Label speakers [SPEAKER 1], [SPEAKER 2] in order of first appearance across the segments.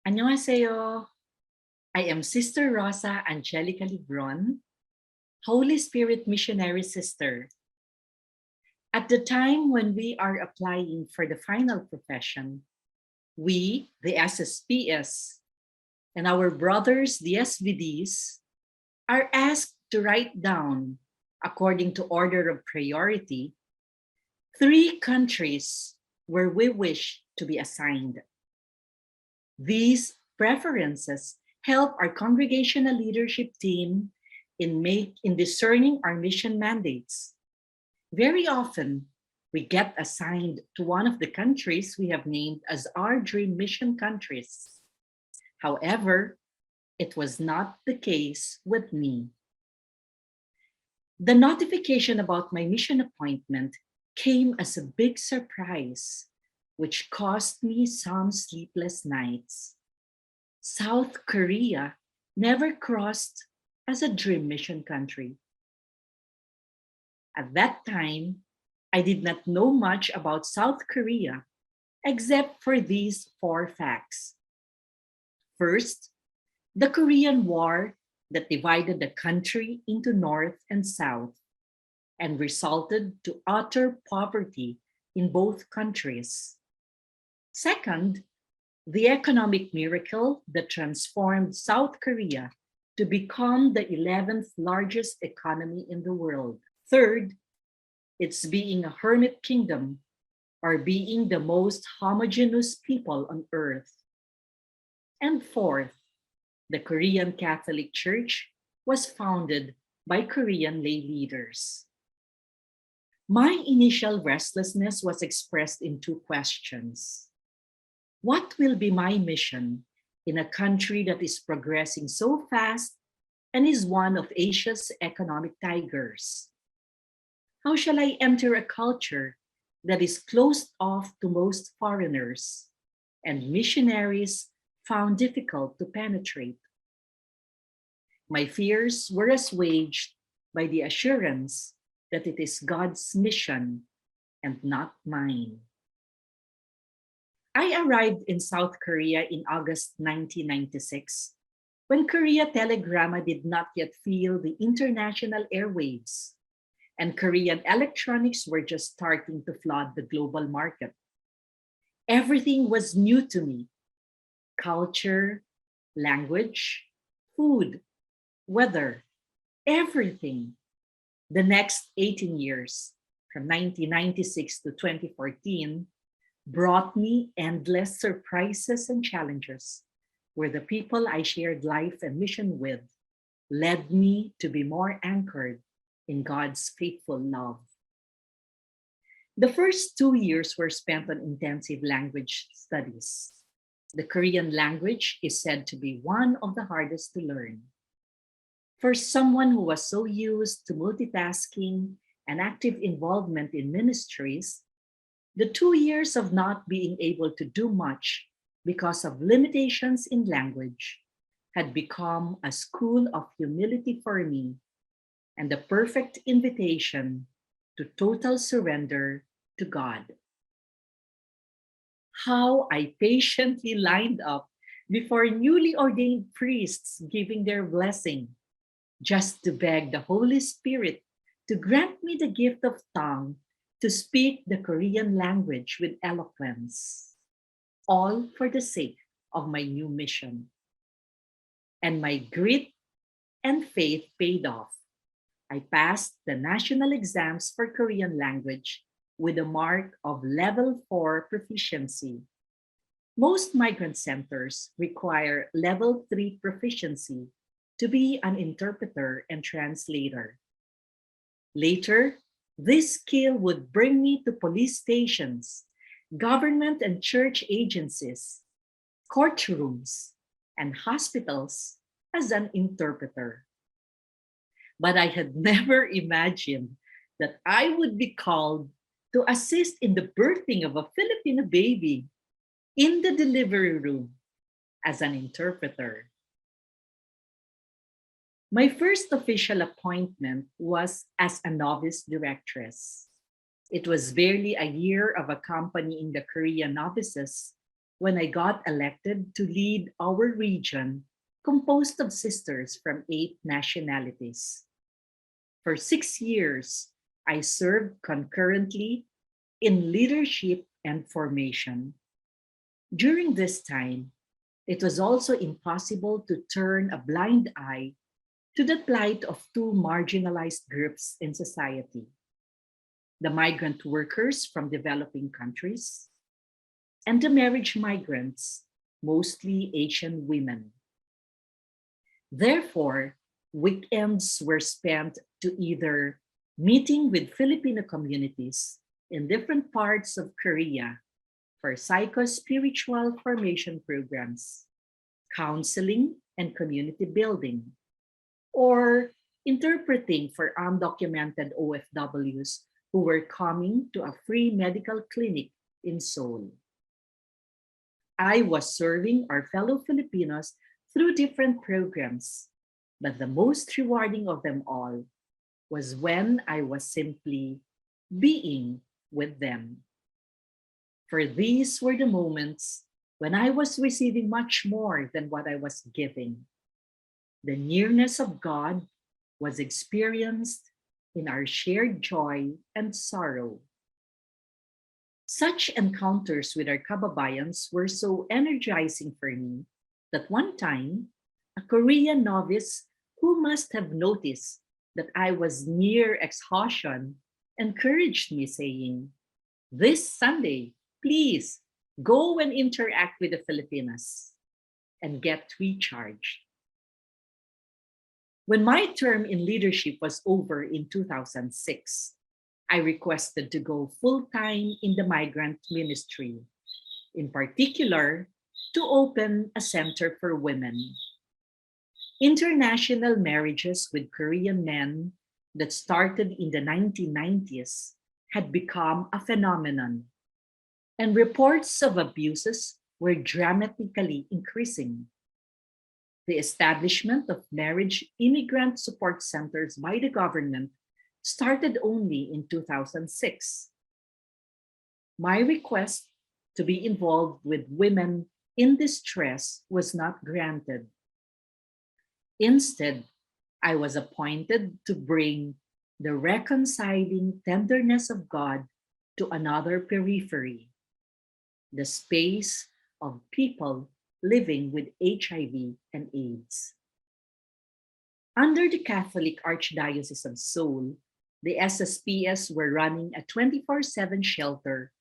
[SPEAKER 1] Annyeonghaseyo. I am Sister Rosa Angelica Libron, Holy Spirit Missionary Sister. At the time when we are applying for the final profession, we, the SSPS, and our brothers, the SVDs, are asked to write down, according to order of priority, 3 countries where we wish to be assigned. These preferences help our congregational leadership team in discerning our mission mandates. Very often, we get assigned to one of the countries we have named as our dream mission countries. However, it was not the case with me. The notification about my mission appointment came as a big surprise, which cost me some sleepless nights. South Korea never crossed as a dream mission country. At that time, I did not know much about South Korea, except for these 4 facts. First, the Korean War that divided the country into North and South and resulted to utter poverty in both countries. Second, the economic miracle that transformed South Korea to become the 11th largest economy in the world. Third, it's being a hermit kingdom or being the most homogeneous people on earth. And fourth, the Korean Catholic Church was founded by Korean lay leaders. My initial restlessness was expressed in 2 questions. What will be my mission in a country that is progressing so fast and is one of Asia's economic tigers? How shall I enter a culture that is closed off to most foreigners and missionaries found difficult to penetrate? My fears were assuaged by the assurance that it is God's mission and not mine. I arrived in South Korea in August 1996, when Korea Telegramma did not yet feel the international airwaves, and Korean electronics were just starting to flood the global market. Everything was new to me: culture, language, food, weather, everything. The next 18 years, from 1996 to 2014, brought me endless surprises and challenges, where the people I shared life and mission with led me to be more anchored in God's faithful love. The first 2 years were spent on intensive language studies. The Korean language is said to be one of the hardest to learn. For someone who was so used to multitasking and active involvement in ministries, the 2 years of not being able to do much because of limitations in language had become a school of humility for me and the perfect invitation to total surrender to God. How I patiently lined up before newly ordained priests giving their blessing, just to beg the Holy Spirit to grant me the gift of tongue to speak the Korean language with eloquence, all for the sake of my new mission. And my grit and faith paid off. I passed the national exams for Korean language with a mark of level 4 proficiency. Most migrant centers require level 3 proficiency to be an interpreter and translator. Later, this skill would bring me to police stations, government and church agencies, courtrooms, and hospitals as an interpreter. But I had never imagined that I would be called to assist in the birthing of a Filipino baby in the delivery room as an interpreter. My first official appointment was as a novice directress. It was barely a year of accompanying the Korean novices when I got elected to lead our region composed of sisters from 8 nationalities. For 6 years, I served concurrently in leadership and formation. During this time, it was also impossible to turn a blind eye to the plight of two marginalized groups in society: the migrant workers from developing countries and the marriage migrants, mostly Asian women. Therefore, weekends were spent to either meeting with Filipino communities in different parts of Korea for psycho-spiritual formation programs, counseling and community building, or interpreting for undocumented OFWs who were coming to a free medical clinic in Seoul. I was serving our fellow Filipinos through different programs, but the most rewarding of them all was when I was simply being with them. For these were the moments when I was receiving much more than what I was giving. The nearness of God was experienced in our shared joy and sorrow. Such encounters with our kababayans were so energizing for me that one time, a Korean novice who must have noticed that I was near exhaustion encouraged me, saying, "This Sunday, please go and interact with the Filipinas and get recharged." When my term in leadership was over in 2006, I requested to go full-time in the migrant ministry, in particular, to open a center for women. International marriages with Korean men that started in the 1990s had become a phenomenon, and reports of abuses were dramatically increasing. The establishment of marriage immigrant support centers by the government started only in 2006. My request to be involved with women in distress was not granted. Instead, I was appointed to bring the reconciling tenderness of God to another periphery, the space of people living with HIV and AIDS. Under the Catholic Archdiocese of Seoul, the SSPS were running a 24/7 shelter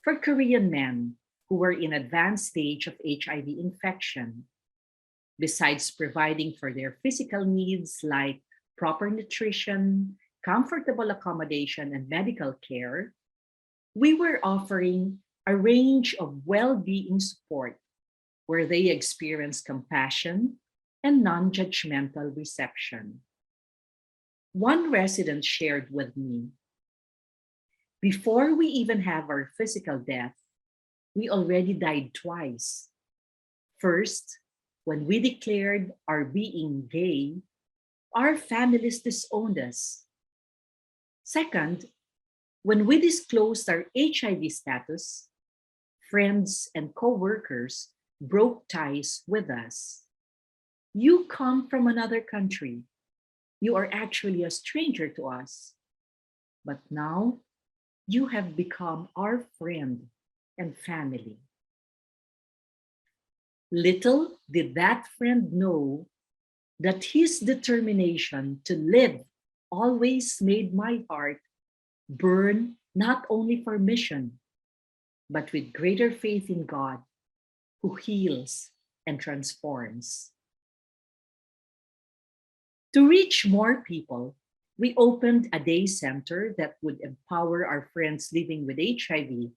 [SPEAKER 1] for Korean men who were in advanced stage of HIV infection. Besides providing for their physical needs like proper nutrition, comfortable accommodation, and medical care, we were offering a range of well-being support where they experience compassion and non-judgmental reception. One resident shared with me, "Before we even have our physical death, we already died twice. First, when we declared our being gay, our families disowned us. Second, when we disclosed our HIV status, friends and co-workers broke ties with us. You come from another country. You are actually a stranger to us. But now you have become our friend and family." Little did that friend know that his determination to live always made my heart burn not only for mission, but with greater faith in God, who heals and transforms. To reach more people, we opened a day center that would empower our friends living with HIV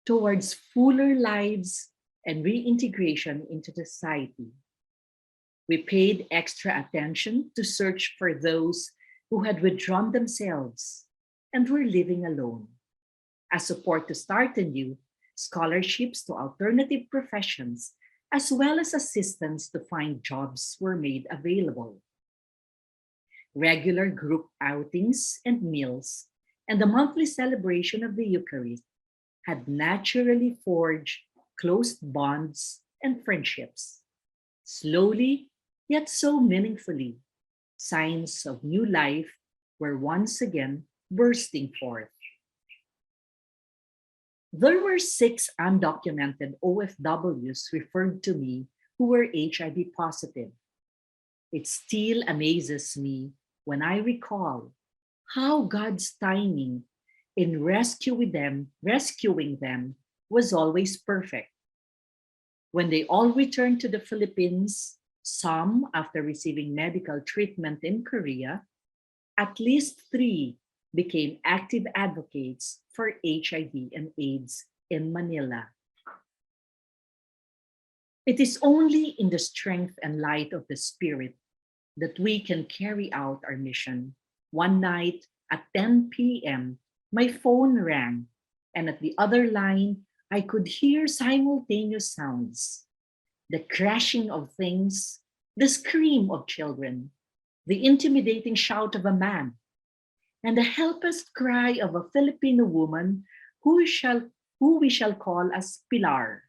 [SPEAKER 1] towards fuller lives and reintegration into society. We paid extra attention to search for those who had withdrawn themselves and were living alone, as support to start anew, scholarships to alternative professions, as well as assistance to find jobs were made available. Regular group outings and meals, and the monthly celebration of the Eucharist had naturally forged close bonds and friendships. Slowly, yet so meaningfully, signs of new life were once again bursting forth. There were 6 undocumented OFWs referred to me who were HIV positive. It still amazes me when I recall how God's timing in rescuing them was always perfect. When they all returned to the Philippines, some after receiving medical treatment in Korea, at least 3 became active advocates for HIV and AIDS in Manila. It is only in the strength and light of the Spirit that we can carry out our mission. One night at 10 p.m., my phone rang, and at the other line, I could hear simultaneous sounds: the crashing of things, the scream of children, the intimidating shout of a man, and the helpless cry of a Filipino woman who we shall call as Pilar,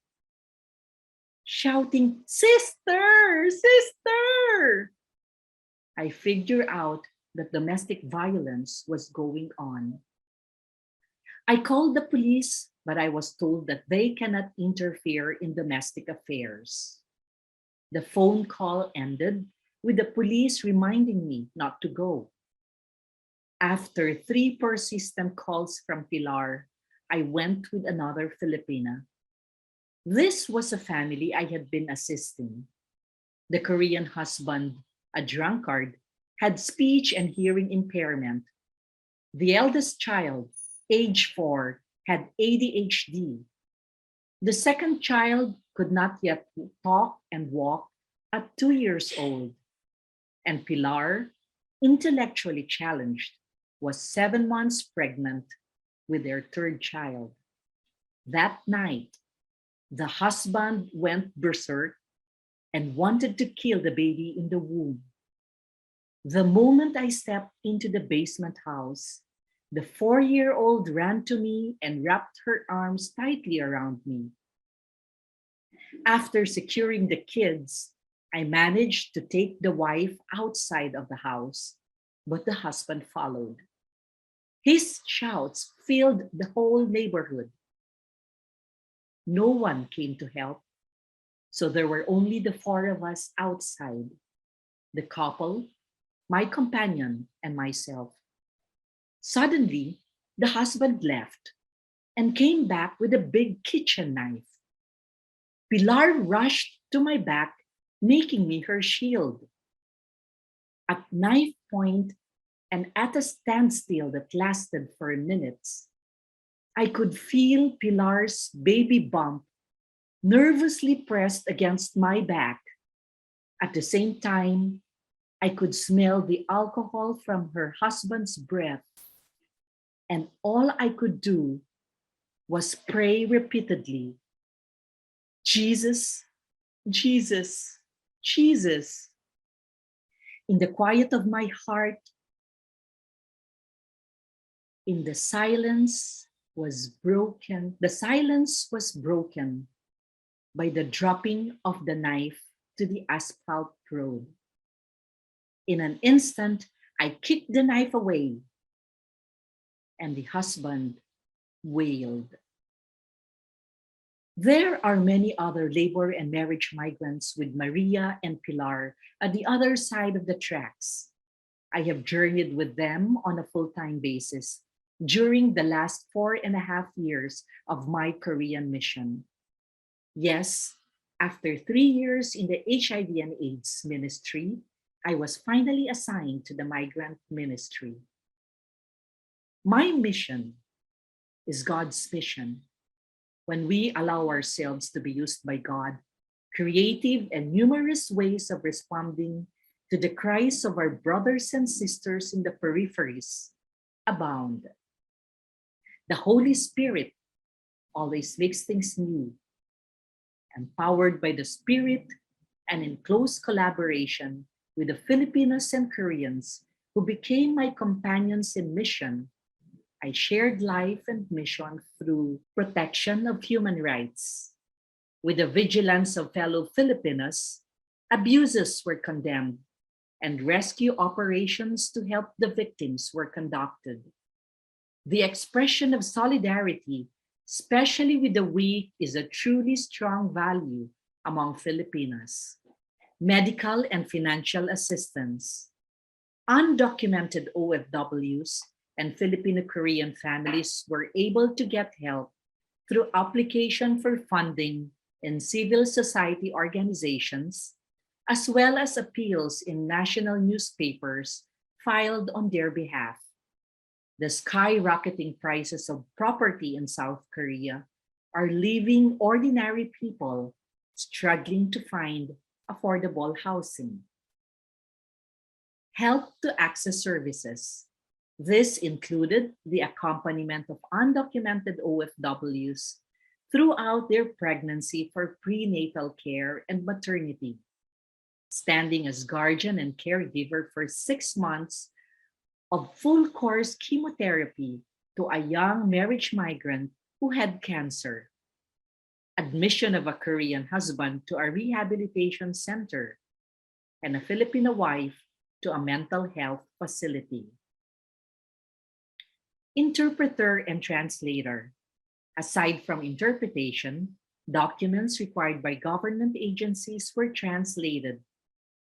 [SPEAKER 1] shouting, "Sister! Sister!" I figure out that domestic violence was going on. I called the police, but I was told that they cannot interfere in domestic affairs. The phone call ended with the police reminding me not to go. After 3 persistent calls from Pilar, I went with another Filipina. This was a family I had been assisting. The Korean husband, a drunkard, had speech and hearing impairment. The eldest child, age 4, had ADHD. The second child could not yet talk and walk at 2 years old. And Pilar, intellectually challenged, was 7 months pregnant with their third child. That night, the husband went berserk and wanted to kill the baby in the womb. The moment I stepped into the basement house, the 4-year-old ran to me and wrapped her arms tightly around me. After securing the kids, I managed to take the wife outside of the house, but the husband followed. His shouts filled the whole neighborhood. No one came to help, so there were only the 4 of us outside: the couple, my companion, and myself. Suddenly, the husband left and came back with a big kitchen knife. Pilar rushed to my back, making me her shield. At knife point and at a standstill that lasted for minutes, I could feel Pilar's baby bump nervously pressed against my back. At the same time, I could smell the alcohol from her husband's breath, and all I could do was pray repeatedly, "Jesus, Jesus, Jesus." In the quiet of my heart, in the silence the silence was broken by the dropping of the knife to the asphalt road. In an instant, I kicked the knife away, and the husband wailed. There are many other labor and marriage migrants with Maria and Pilar at the other side of the tracks. I have journeyed with them on a full-time basis during the last 4.5 years of my Korean mission. Yes, after 3 years in the HIV and AIDS ministry, I was finally assigned to the migrant ministry. My mission is God's mission. When we allow ourselves to be used by God, creative and numerous ways of responding to the cries of our brothers and sisters in the peripheries abound. The Holy Spirit always makes things new. Empowered by the Spirit and in close collaboration with the Filipinos and Koreans who became my companions in mission, I shared life and mission through protection of human rights, With the vigilance of fellow Filipinos, abuses were condemned and rescue operations to help the victims were conducted. The expression of solidarity, especially with the weak, is a truly strong value among Filipinos. Medical and financial assistance. Undocumented OFWs and Filipino-Korean families were able to get help through application for funding in civil society organizations, as well as appeals in national newspapers filed on their behalf. The skyrocketing prices of property in South Korea are leaving ordinary people struggling to find affordable housing. Help to access services. This included the accompaniment of undocumented OFWs throughout their pregnancy for prenatal care and maternity, standing as guardian and caregiver for 6 months of full course chemotherapy to a young marriage migrant who had cancer, admission of a Korean husband to a rehabilitation center, and a Filipino wife to a mental health facility. Interpreter and translator. Aside from interpretation, documents required by government agencies were translated.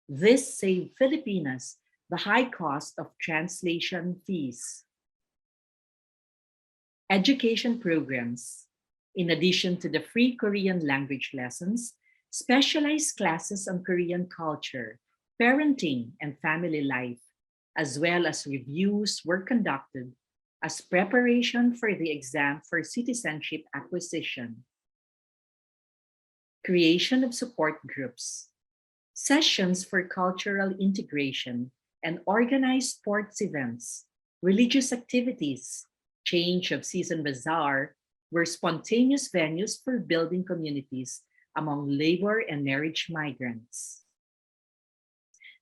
[SPEAKER 1] This saved Filipinas the high cost of translation fees. Education programs. In addition to the free Korean language lessons, specialized classes on Korean culture, parenting, and family life, as well as reviews were conducted as preparation for the exam for citizenship acquisition. Creation of support groups. Sessions for cultural integration and organized sports events, religious activities, change of season bazaar were spontaneous venues for building communities among labor and marriage migrants.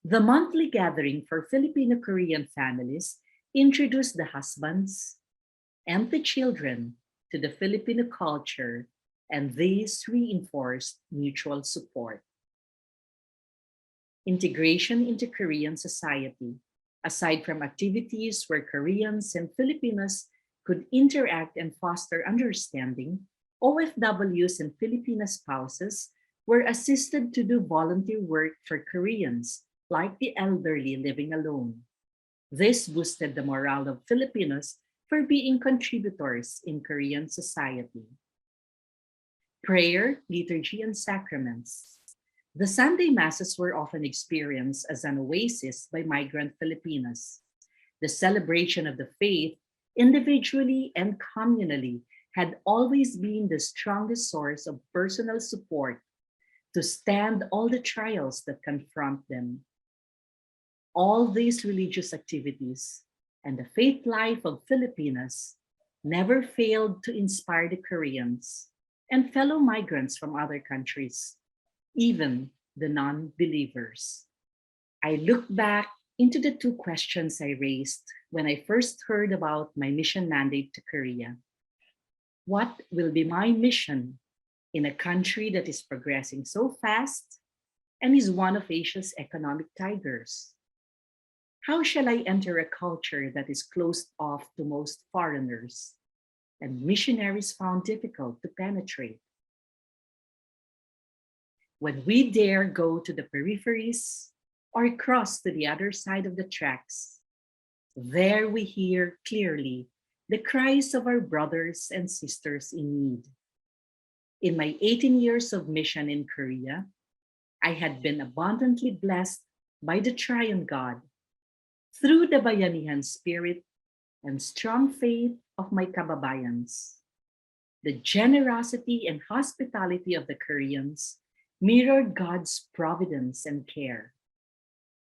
[SPEAKER 1] The monthly gathering for Filipino-Korean families introduced the husbands and the children to the Filipino culture, and these reinforced mutual support. Integration into Korean society. Aside from activities where Koreans and Filipinos could interact and foster understanding, OFWs and Filipino spouses were assisted to do volunteer work for Koreans, like the elderly living alone. This boosted the morale of Filipinos for being contributors in Korean society. Prayer, liturgy, and sacraments. The Sunday Masses were often experienced as an oasis by migrant Filipinos. The celebration of the faith, individually and communally, had always been the strongest source of personal support to stand all the trials that confront them. All these religious activities and the faith life of Filipinos never failed to inspire the Koreans and fellow migrants from other countries, even the non-believers. I look back into the 2 questions I raised when I first heard about my mission mandate to Korea. What will be my mission in a country that is progressing so fast and is one of Asia's economic tigers? How shall I enter a culture that is closed off to most foreigners and missionaries found difficult to penetrate? When we dare go to the peripheries or cross to the other side of the tracks, there we hear clearly the cries of our brothers and sisters in need. In my 18 years of mission in Korea, I had been abundantly blessed by the Triune God through the bayanihan spirit and strong faith of my kababayans. The generosity and hospitality of the Koreans mirrored God's providence and care.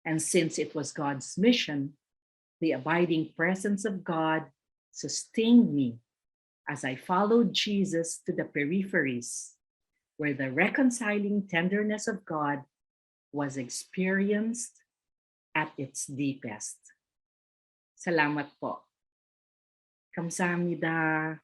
[SPEAKER 1] And since it was God's mission, the abiding presence of God sustained me as I followed Jesus to the peripheries, where the reconciling tenderness of God was experienced at its deepest. Salamat po. Kamsahamnida.